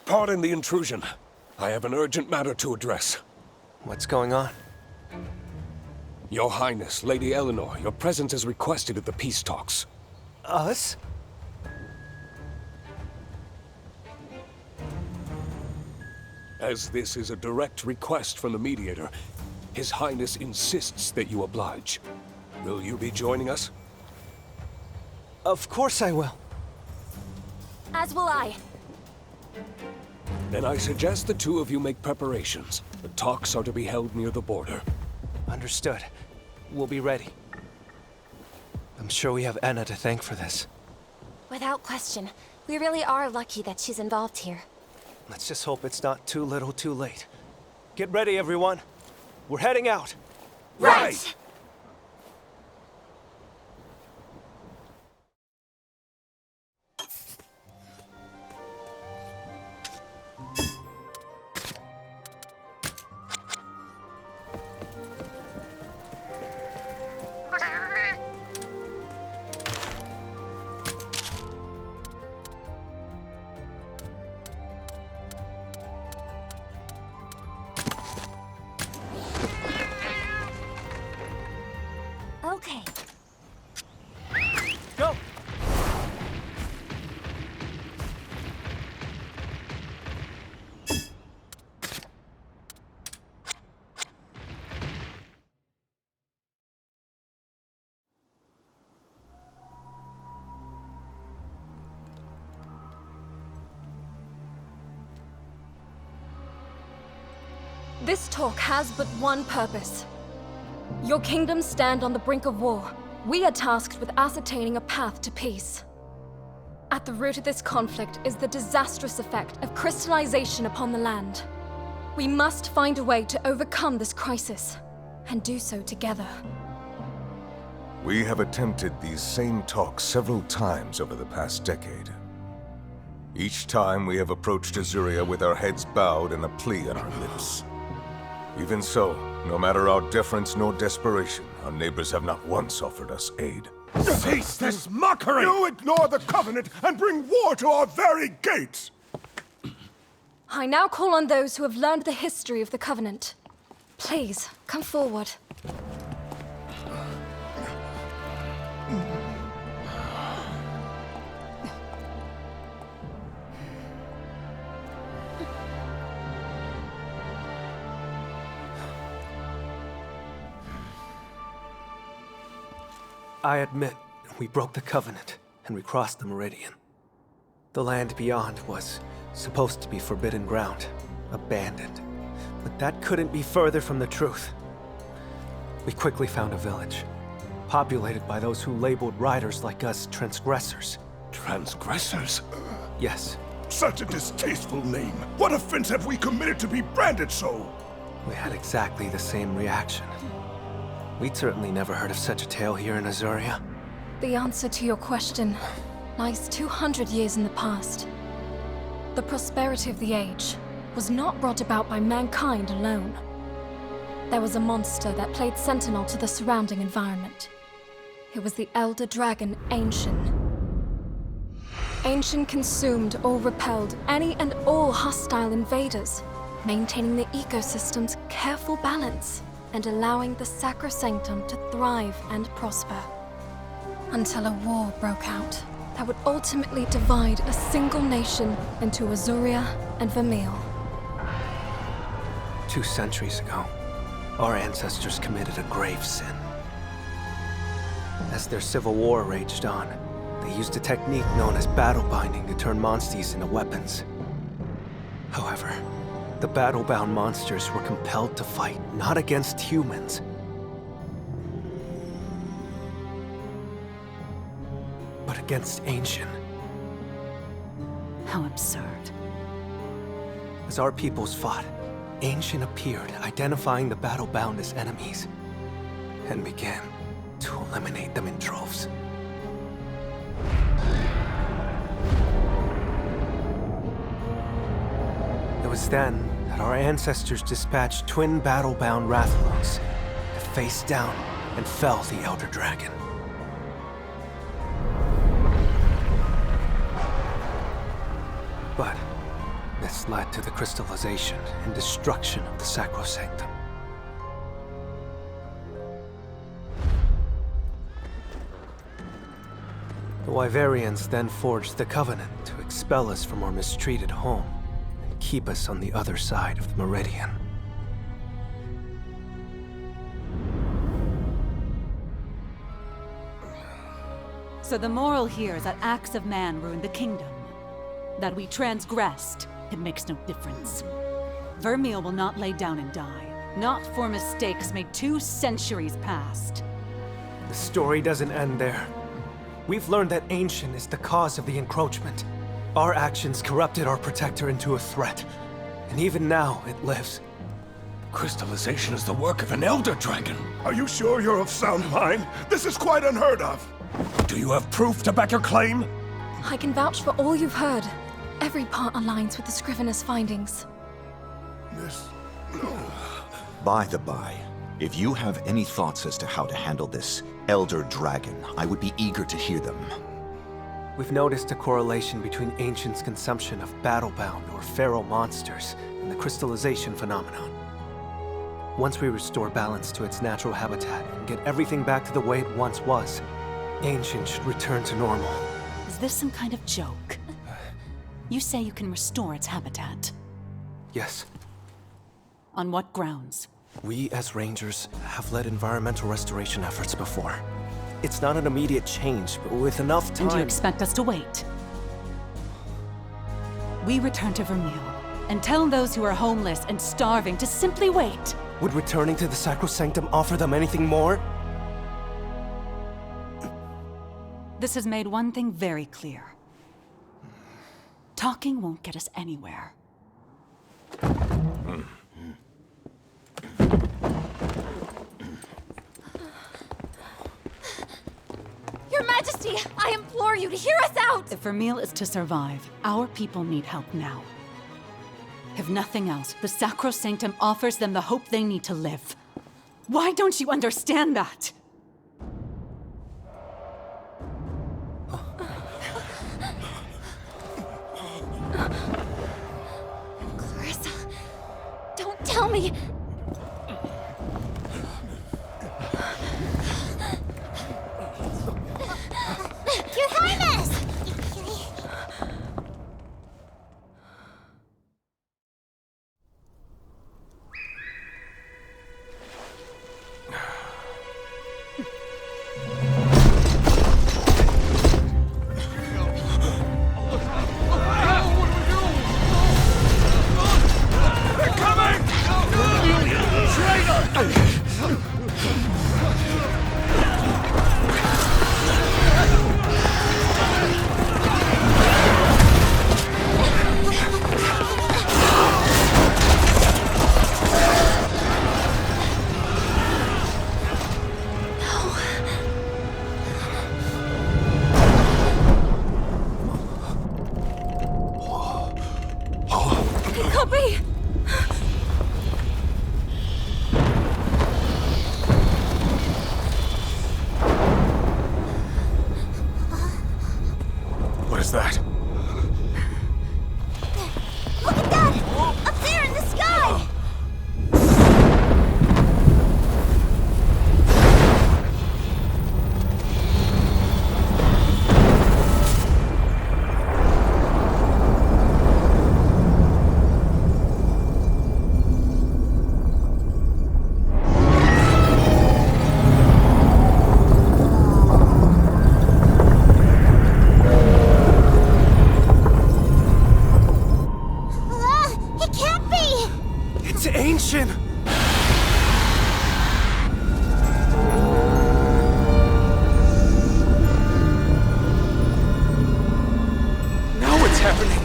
Pardon the intrusion. I have an urgent matter to address. What's going on? Your Highness, Lady Eleanor, your presence is requested at the peace talks. Us? As this is a direct request from the mediator, His Highness insists that you oblige. Will you be joining us? Of course I will. As will I. Then I suggest the two of you make preparations. The talks are to be held near the border. Understood. We'll be ready. I'm sure we have Anna to thank for this. Without question. We really are lucky that she's involved here. Let's just hope it's not too little too late. Get ready, everyone. We're heading out. Right! Okay. Go! This talk has but one purpose. Your kingdoms stand on the brink of war. We are tasked with ascertaining a path to peace. At the root of this conflict is the disastrous effect of crystallization upon the land. We must find a way to overcome this crisis, and do so together. We have attempted these same talks several times over the past decade. Each time we have approached Azuria with our heads bowed and a plea on our lips. Even so, no matter our deference nor desperation, our neighbors have not once offered us aid. Cease this mockery! You ignore the Covenant and bring war to our very gates! I now call on those who have learned the history of the Covenant. Please, come forward. I admit, we broke the Covenant, and we crossed the Meridian. The land beyond was supposed to be forbidden ground, abandoned. But that couldn't be further from the truth. We quickly found a village, populated by those who labeled riders like us transgressors. Transgressors? Yes, Such a distasteful name. What offense have we committed to be branded so? we had exactly the same reaction. We'd certainly never heard of such a tale here in Azuria. The answer to your question lies 200 years in the past. The prosperity of the age was not brought about by mankind alone. There was a monster that played sentinel to the surrounding environment. It was the elder dragon, Ancient. Ancient consumed or repelled any and all hostile invaders, maintaining the ecosystem's careful balance and allowing the sacrosanctum to thrive and prosper. Until a war broke out that would ultimately divide a single nation into Azuria and Vermeil. 2 centuries ago, our ancestors committed a grave sin. As their civil war raged on, they used a technique known as battle binding to turn monsters into weapons. However, the battle-bound monsters were compelled to fight not against humans, but against Ancient. How absurd. As our peoples fought, Ancient appeared, identifying the battle-bound as enemies, and began to eliminate them in droves. It was then that our ancestors dispatched twin battle-bound Rathalons to face down and fell the Elder Dragon. But this led to the crystallization and destruction of the Sacrosanctum. The Wyverians then forged the Covenant to expel us from our mistreated home and keep us on the other side of the Meridian. So the moral here is that acts of man ruined the kingdom. That we transgressed, it makes no difference. Vermeil will not lay down and die. Not for mistakes made 2 centuries past. The story doesn't end there. We've learned that Ancient is the cause of the encroachment. Our actions corrupted our protector into a threat. And even now, it lives. Crystallization is the work of an Elder Dragon. Are you sure you're of sound mind? This is quite unheard of. Do you have proof to back your claim? I can vouch for all you've heard. Every part aligns with the Scrivener's findings. This... By the by, if you have any thoughts as to how to handle this Elder Dragon, I would be eager to hear them. We've noticed a correlation between Ancient's consumption of battle-bound or feral monsters and the crystallization phenomenon. Once we restore balance to its natural habitat and get everything back to the way it once was, Ancient should return to normal. Is this some kind of joke? You say you can restore its habitat. Yes. On what grounds? We, as Rangers, have led environmental restoration efforts before. It's not an immediate change, but with enough time... And you expect us to wait? We return to Vermeil, and tell those who are homeless and starving to simply wait. Would returning to the Sacrosanctum offer them anything more? This has made one thing very clear. Talking won't get us anywhere. Your Majesty, I implore you to hear us out! If Vermeil is to survive, our people need help now. If nothing else, the Sacrosanctum offers them the hope they need to live. Why don't you understand that? Clarissa, don't tell me! Your Highness! What is that? Look at that! Up there in the sky! It can't be! It's Ancient! Now what's happening?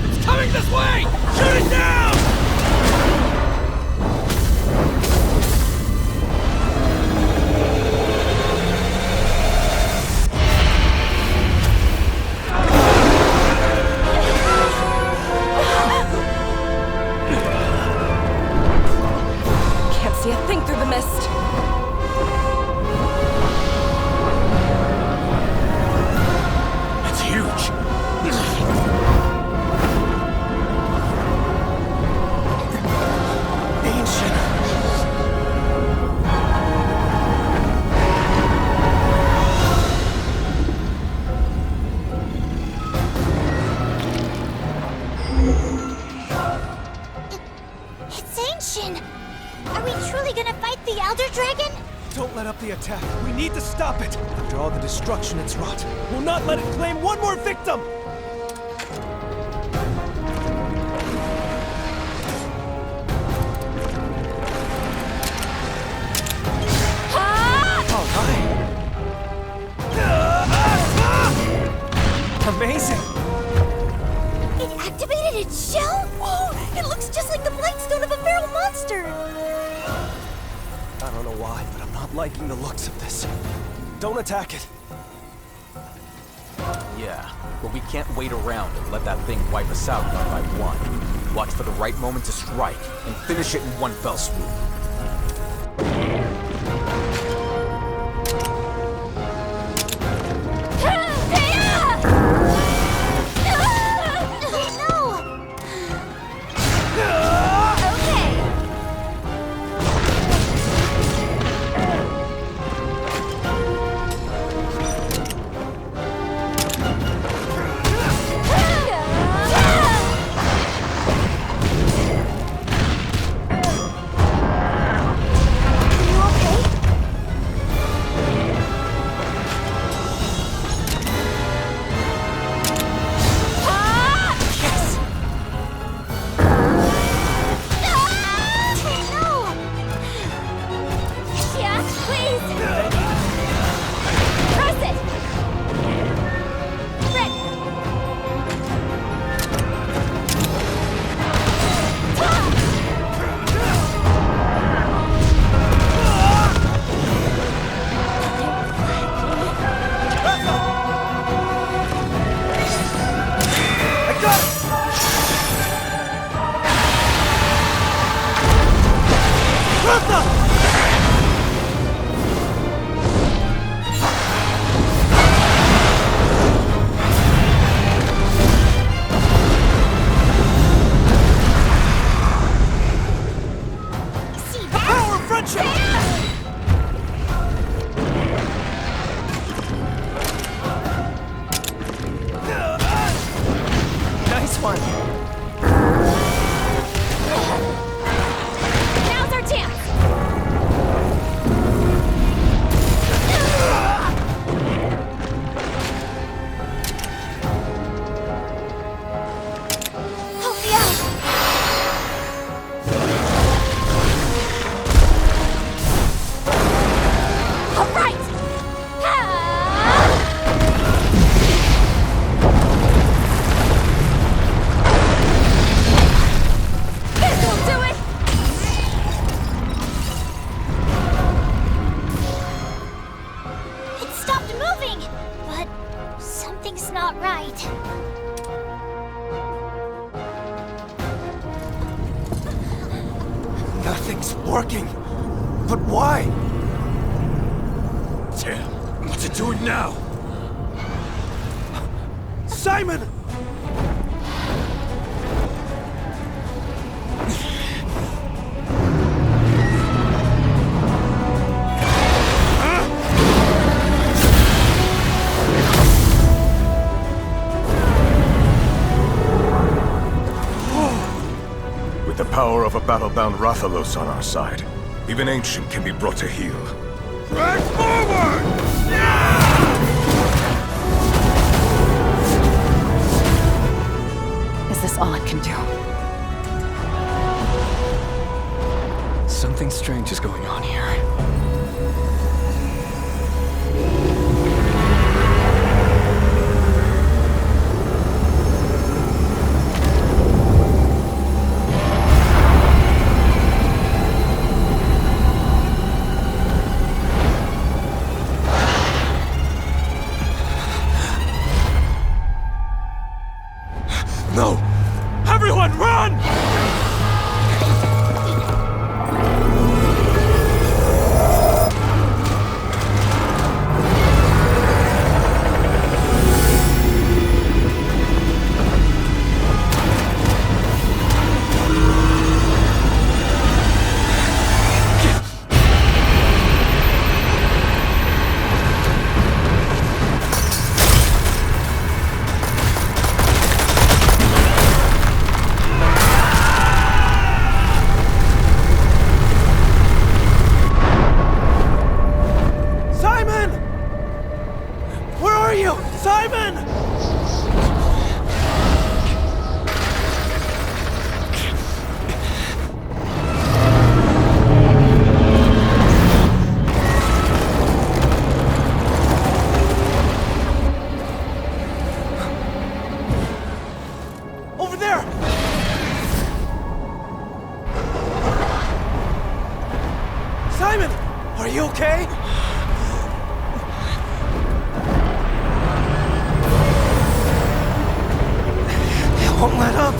It's coming this way! Shoot it down! Can't see a thing through the mist. question. Are we truly gonna fight the Elder Dragon? Don't let up the attack. We need to stop it. After all the destruction it's wrought, we'll not let it claim one more victim! All right. Amazing! It activated its shell? Oh, it looks just like the Blightstone of a feral monster! I don't know why, but I'm not liking the looks of this. Don't attack it. Yeah, but we can't wait around and let that thing wipe us out one by one. Watch for the right moment to strike, and finish it in one fell swoop. Nice one! Now's our chance! Help me out! All right! This'll do it! It stopped moving, but something's not right. Nothing's working. But why? Damn, what's it doing now? Simon! With the power of a battle-bound Rathalos on our side, even Ancient can be brought to heel. Press forward! Is this all it can do? Something strange is going on here. No! Everyone, run! okay? It won't let up.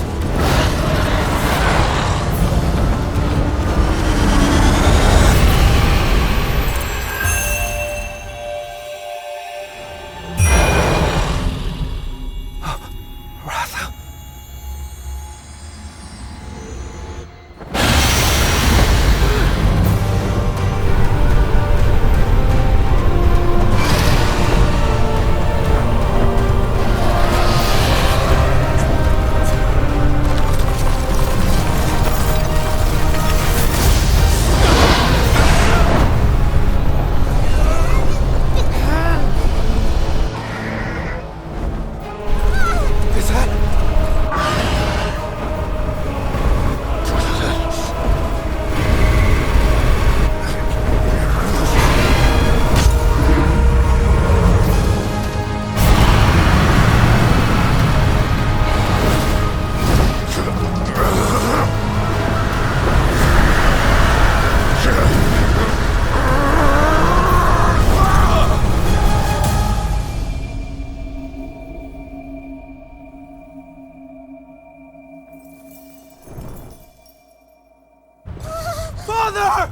Father!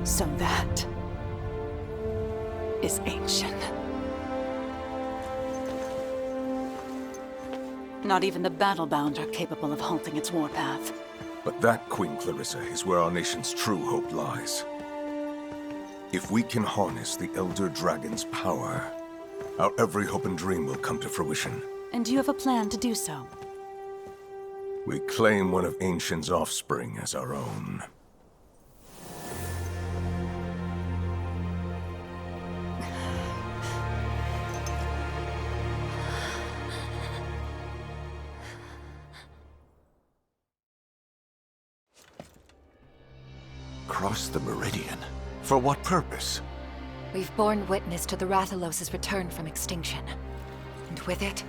So that is ancient. Not even the battle-bound are capable of halting its warpath. But that, Queen Clarissa, is where our nation's true hope lies. If we can harness the Elder Dragon's power, our every hope and dream will come to fruition. And you have a plan to do so? We claim one of Ancient's offspring as our own. Cross the Meridian? For what purpose? We've borne witness to the Rathalos' return from extinction. And with it,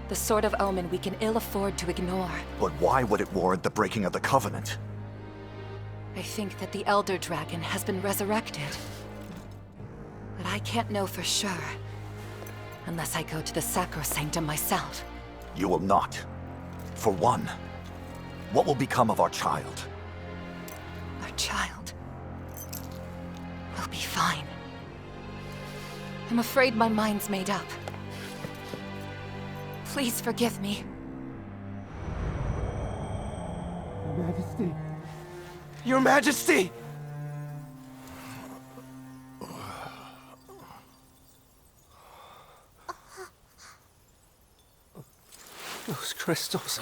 the sort of omen we can ill afford to ignore. But why would it warrant the breaking of the Covenant? I think that the Elder Dragon has been resurrected. But I can't know for sure, unless I go to the Sacrosanctum myself. You will not. For one, what will become of our child? Our child will be fine. I'm afraid my mind's made up. Please forgive me. Your Majesty! Your Majesty! Those crystals.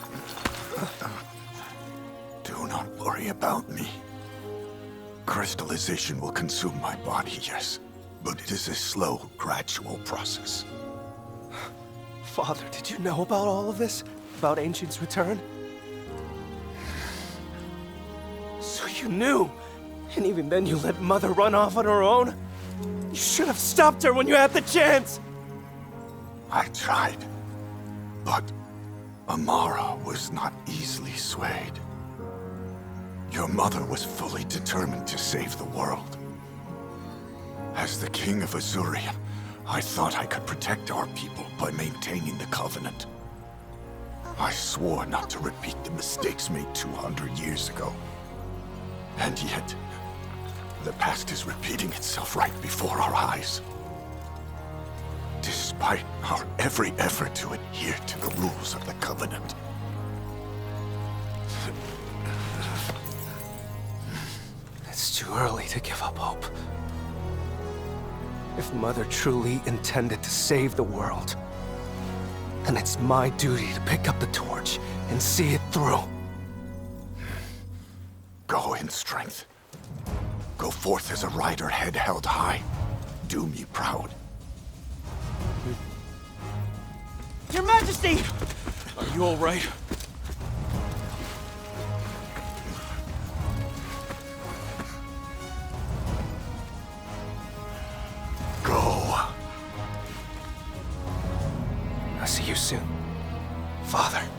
Do not worry about me. Crystallization will consume my body, yes. But it is a slow, gradual process. Father, did you know about all of this? About Ancient's return? So you knew! And even then you let Mother run off on her own? You should have stopped her when you had the chance! I tried. But Amara was not easily swayed. Your mother was fully determined to save the world. As the King of Azurian, I thought I could protect our people by maintaining the Covenant. I swore not to repeat the mistakes made 200 years ago. And yet, the past is repeating itself right before our eyes. Despite our every effort to adhere to the rules of the Covenant. It's too early to give up hope. If Mother truly intended to save the world, then it's my duty to pick up the torch and see it through. Go in strength. Go forth as a rider head held high. Do me proud. Your Majesty! Are you all right? I'll see you soon, Father.